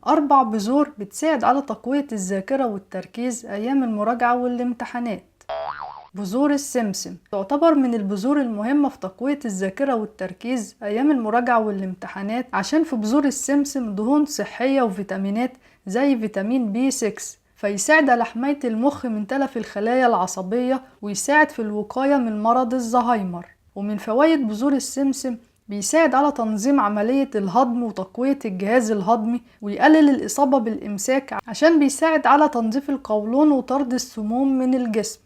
4 بذور بتساعد على تقوية الذاكرة والتركيز أيام المراجعة والامتحانات. بذور السمسم تعتبر من البذور المهمة في تقوية الذاكرة والتركيز أيام المراجعة والامتحانات، عشان في بذور السمسم دهون صحية وفيتامينات زي فيتامين بي 6، فيساعد على حماية المخ من تلف الخلايا العصبية ويساعد في الوقاية من مرض الزهايمر. ومن فوائد بذور السمسم بيساعد على تنظيم عملية الهضم وتقوية الجهاز الهضمي ويقلل الإصابة بالإمساك، عشان بيساعد على تنظيف القولون وطرد السموم من الجسم.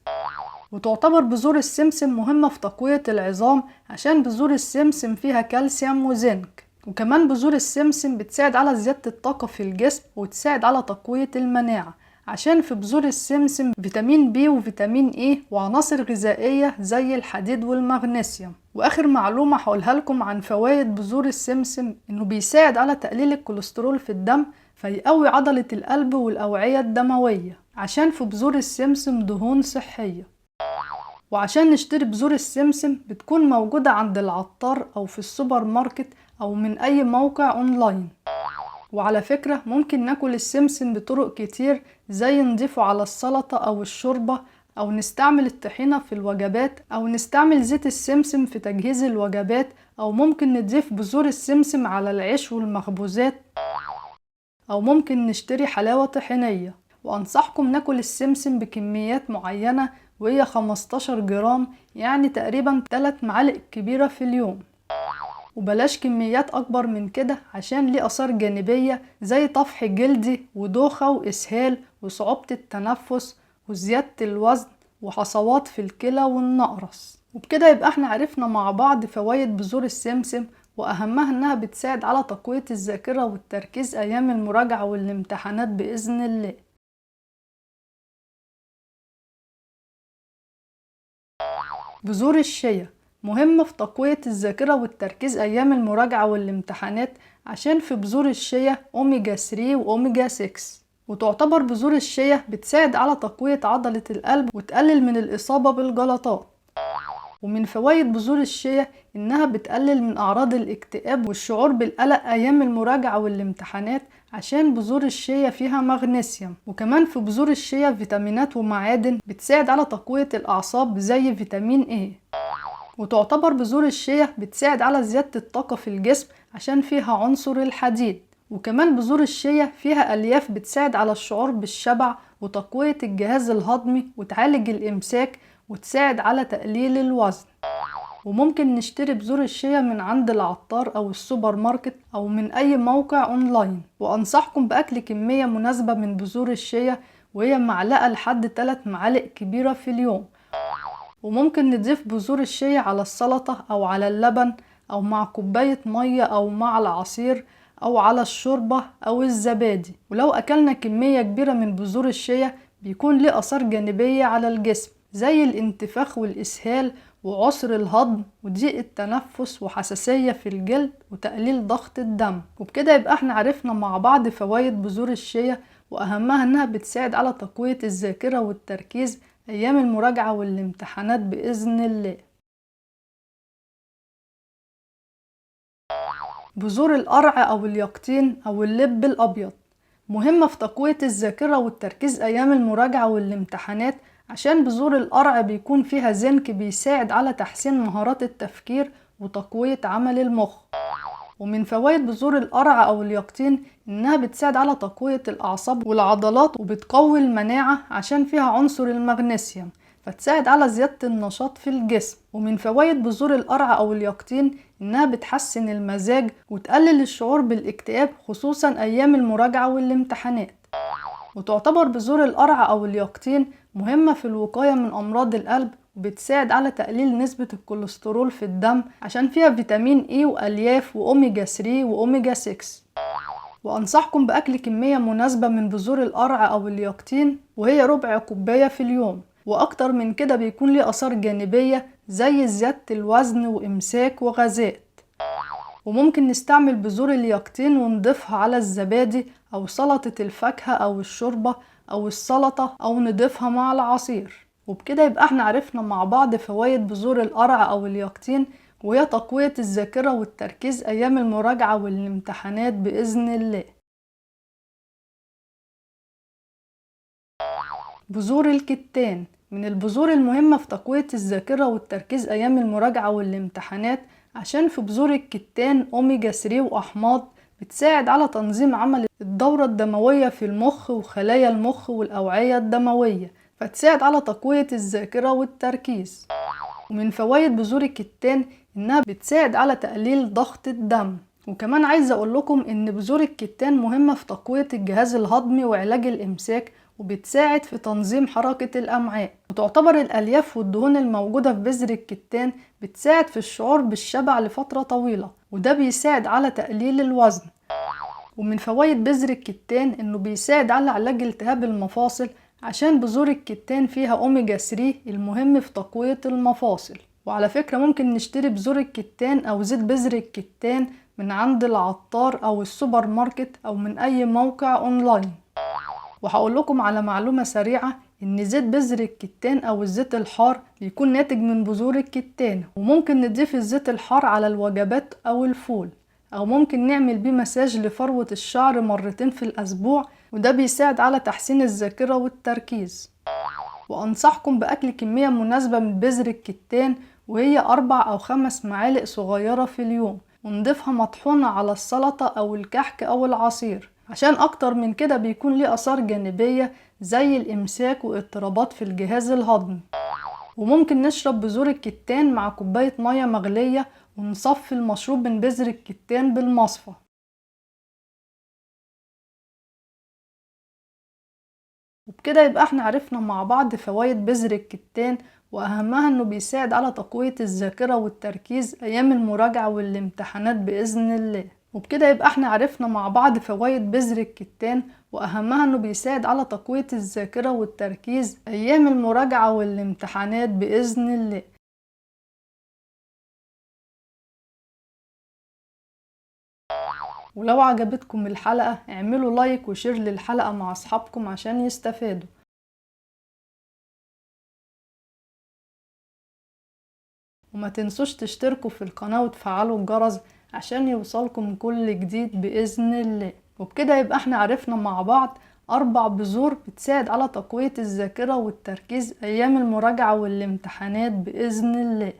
وتعتبر بذور السمسم مهمة في تقوية العظام، عشان بذور السمسم فيها كالسيوم وزنك. وكمان بذور السمسم بتساعد على زيادة الطاقة في الجسم وتساعد على تقوية المناعة، عشان في بذور السمسم فيتامين بي وفيتامين اي وعناصر غذائية زي الحديد والمغنيسيوم. واخر معلومة هقولها لكم عن فوائد بذور السمسم انه بيساعد على تقليل الكوليسترول في الدم، فيقوي عضلة القلب والأوعية الدموية، عشان في بذور السمسم دهون صحية. وعشان نشتري بذور السمسم بتكون موجودة عند العطار أو في السوبر ماركت أو من أي موقع أونلاين. وعلى فكرة ممكن ناكل السمسم بطرق كتير، زي نضيفه على السلطة أو الشوربة، أو نستعمل الطحينة في الوجبات، أو نستعمل زيت السمسم في تجهيز الوجبات، أو ممكن نضيف بذور السمسم على العيش والمخبوزات، أو ممكن نشتري حلاوة طحينية. وأنصحكم ناكل السمسم بكميات معينة، وهي 15 جرام، يعني تقريبا 3 معالق كبيرة في اليوم. وبلاش كميات أكبر من كده، عشان ليه آثار جانبية زي طفح جلدي ودوخة وإسهال وصعوبة التنفس وزيادة الوزن وحصوات في الكلى والنقرس. وبكده يبقى احنا عرفنا مع بعض فوائد بذور السمسم، وأهمها إنها بتساعد على تقوية الذاكرة والتركيز أيام المراجعة والامتحانات بإذن الله. بذور الشيا مهمة في تقوية الذاكرة والتركيز أيام المراجعة والامتحانات، عشان في بذور الشيا أوميجا 3 وأوميجا 6. وتعتبر بذور الشيا بتساعد على تقوية عضلة القلب وتقلل من الإصابة بالجلطات. ومن فوائد بذور الشيا إنها بتقلل من أعراض الاكتئاب والشعور بالقلق أيام المراجعة والامتحانات، عشان بذور الشيا فيها مغنيسيوم. وكمان في بذور الشيا فيتامينات ومعادن بتساعد على تقوية الأعصاب زي فيتامين اي. وتعتبر بذور الشيا بتساعد على زيادة الطاقة في الجسم، عشان فيها عنصر الحديد. وكمان بذور الشيا فيها ألياف بتساعد على الشعور بالشبع وتقوية الجهاز الهضمي وتعالج الإمساك وتساعد على تقليل الوزن. وممكن نشتري بذور الشيا من عند العطار أو السوبر ماركت أو من أي موقع أونلاين. وأنصحكم بأكل كمية مناسبة من بذور الشيا، وهي معلقة لحد 3 معالق كبيرة في اليوم. وممكن نضيف بذور الشيا على السلطة أو على اللبن أو مع كوباية مية أو مع العصير أو على الشوربة أو الزبادي. ولو أكلنا كمية كبيرة من بذور الشيا بيكون له آثار جانبية على الجسم زي الانتفاخ والإسهال وعسر الهضم وضيق التنفس وحساسية في الجلد وتقليل ضغط الدم. وبكده يبقى احنا عرفنا مع بعض فوائد بذور الشيا، وأهمها إنها بتساعد على تقوية الذاكرة والتركيز أيام المراجعة والامتحانات بإذن الله. بذور القرع أو اليقطين أو اللب الأبيض مهمة في تقوية الذاكرة والتركيز أيام المراجعة والامتحانات، عشان بذور القرع بيكون فيها زنك بيساعد على تحسين مهارات التفكير وتقوية عمل المخ. ومن فوائد بذور القرع أو اليقطين إنها بتساعد على تقوية الأعصاب والعضلات وبتقوي المناعة، عشان فيها عنصر المغنيسيوم فتساعد على زيادة النشاط في الجسم. ومن فوائد بذور القرع أو اليقطين إنها بتحسن المزاج وتقلل الشعور بالاكتئاب، خصوصا أيام المراجعة والامتحانات. وتعتبر بذور القرع أو اليقطين مهمة في الوقاية من أمراض القلب، وبتساعد على تقليل نسبة الكوليسترول في الدم، عشان فيها فيتامين اي وألياف وأوميجا 3 وأوميجا 6. وأنصحكم بأكل كمية مناسبة من بذور القرع أو اليقطين، وهي ربع كوباية في اليوم. وأكتر من كده بيكون ليه آثار جانبية زي زيادة الوزن وإمساك وغازات. وممكن نستعمل بذور اليقطين ونضيفها على الزبادي أو سلطة الفاكهة أو الشوربة أو السلطة، أو نضيفها مع العصير. وبكده يبقى احنا عرفنا مع بعض فوائد بذور القرع أو اليقطين، وهي تقوية الذاكرة والتركيز أيام المراجعة والامتحانات بإذن الله. بذور الكتان من البذور المهمة في تقوية الذاكرة والتركيز أيام المراجعة والامتحانات، عشان في بذور الكتان أوميجا 3 وأحماض بتساعد على تنظيم عمل الدورة الدموية في المخ وخلايا المخ والأوعية الدموية، فتساعد على تقوية الذاكرة والتركيز. ومن فوائد بذور الكتان إنها بتساعد على تقليل ضغط الدم. وكمان عايزة أقول لكم إن بذور الكتان مهمة في تقوية الجهاز الهضمي وعلاج الإمساك، وبتساعد في تنظيم حركة الأمعاء. وتعتبر الألياف والدهون الموجودة في بذر الكتان بتساعد في الشعور بالشبع لفترة طويلة، وده بيساعد على تقليل الوزن. ومن فوائد بذر الكتان إنه بيساعد على علاج التهاب المفاصل، عشان بذور الكتان فيها أوميجا 3 المهم في تقوية المفاصل. وعلى فكرة ممكن نشتري بذور الكتان أو زيت بذر الكتان من عند العطار أو السوبر ماركت أو من أي موقع أونلاين. وهقول لكم على معلومة سريعة إن زيت بذر الكتان أو الزيت الحار بيكون ناتج من بذور الكتان، وممكن نضيف الزيت الحار على الوجبات أو الفول، أو ممكن نعمل بيه مساج لفروة الشعر مرتين في الأسبوع، وده بيساعد على تحسين الذاكرة والتركيز. وأنصحكم بأكل كمية مناسبة من بذر الكتان، وهي 4 أو 5 معالق صغيرة في اليوم، ونضيفها مطحونة على السلطة أو الكحك أو العصير، عشان أكتر من كده بيكون ليه آثار جانبية زي الإمساك واضطرابات في الجهاز الهضمي. وممكن نشرب بذور الكتان مع كوباية مية مغلية، ونصفي المشروب من بذر الكتان بالمصفى. وبكده يبقى احنا عرفنا مع بعض فوائد بذر الكتان، واهمها انه بيساعد على تقوية الذاكرة والتركيز ايام المراجعة والامتحانات بإذن الله. وبكده يبقى احنا عرفنا مع بعض فوائد بذر الكتان، واهمها انه بيساعد على تقوية الذاكرة والتركيز ايام المراجعة والامتحانات بإذن الله. ولو عجبتكم الحلقة اعملوا لايك وشير للحلقة مع اصحابكم عشان يستفادوا. وما تنسوش تشتركوا في القناة وتفعلوا الجرس عشان يوصلكم كل جديد بإذن الله. وبكده يبقى احنا عرفنا مع بعض 4 بذور بتساعد على تقوية الذاكرة والتركيز أيام المراجعة والامتحانات بإذن الله.